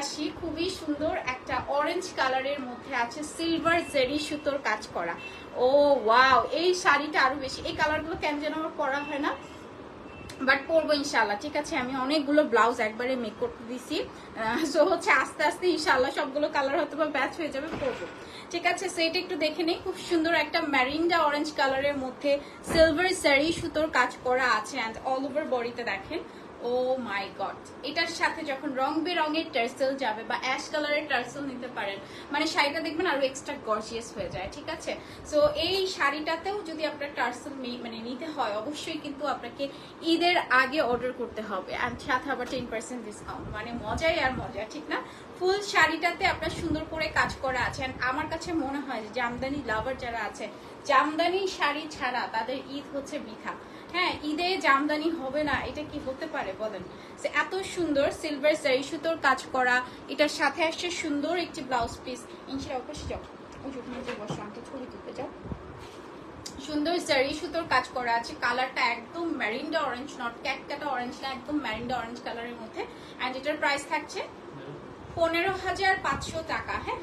আসি, খুবই সুন্দর একটা অরেঞ্জ কালারের মধ্যে আছে সিলভার জেরি সুতোর কাজ করা। ও ওয়াও, এই শাড়িটা আরো বেশি, এই কালারগুলো কেন যেন আমার পরা হয় না, বাট পরবো ইনশাল্লাহ। ঠিক আছে, আমি অনেকগুলো ব্লাউজ একবারে মেক করতে দিছি, সো হচ্ছে আস্তে আস্তে ইনশাল্লাহ সবগুলো কালার হয়তো বা ব্যাচ হয়ে যাবে, পরবো। ঠিক আছে, সো এটা একটু দেখে নেই। খুব সুন্দর একটা ম্যারিন্ডা অরেঞ্জ কালারের মধ্যে সিলভার সারি সুতোর কাজ করা আছে অ্যান্ড অল ওভার বডিতে দেখেন। ও মাই গড, এটার সাথে যখন রং বেরঙের টার্সেল যাবে বা অ্যাশ কালারের টার্সেল নিতে পারেন, মানে শাড়িটা দেখবেন আরো এক্সট্রা গর্জিয়াস হয়ে যায়। ঠিক আছে, সো এই শাড়িটাতেও যদি আপনার টার্সেল মানে নিতে হয়, অবশ্যই কিন্তু আপনাকে ঈদের আগে অর্ডার করতে হবে অ্যান্ড সাথে আবার 10% ডিসকাউন্ট, মানে মজাই আর মজা, ঠিক না? ফুল শাড়িটাতে আপনার সুন্দর করে কাজ করা আছে। আমার কাছে মনে হয় যে জামদানি লাভার যারা আছে, জামদানি শাড়ি ছাড়া তাদের ঈদ হচ্ছে বৃথা। হ্যাঁ, ঈদে জামদানি হবে না, এটা কি হতে পারে বলেন? এত সুন্দর সিলভার সারি সুতোর কাজ করা, এটার সাথে আসছে সুন্দর একটি ব্লাউজ পিস। ইনশাল্লাহ অবশ্যই যাও, ওই ওখানে যে বসো, আমি তো ছবি তুলতে যাও। সুন্দর জারি সুতোর কাজ করা আছে, কালারটা একদম ম্যারিন্ডা অরেঞ্জ, নট ক্যাটকাটা অরেঞ্জ না, একদম ম্যারিন্ডা অরেঞ্জ কালারের মধ্যে। অ্যান্ড এটার প্রাইস থাকছে 15,500 টাকা। হ্যাঁ,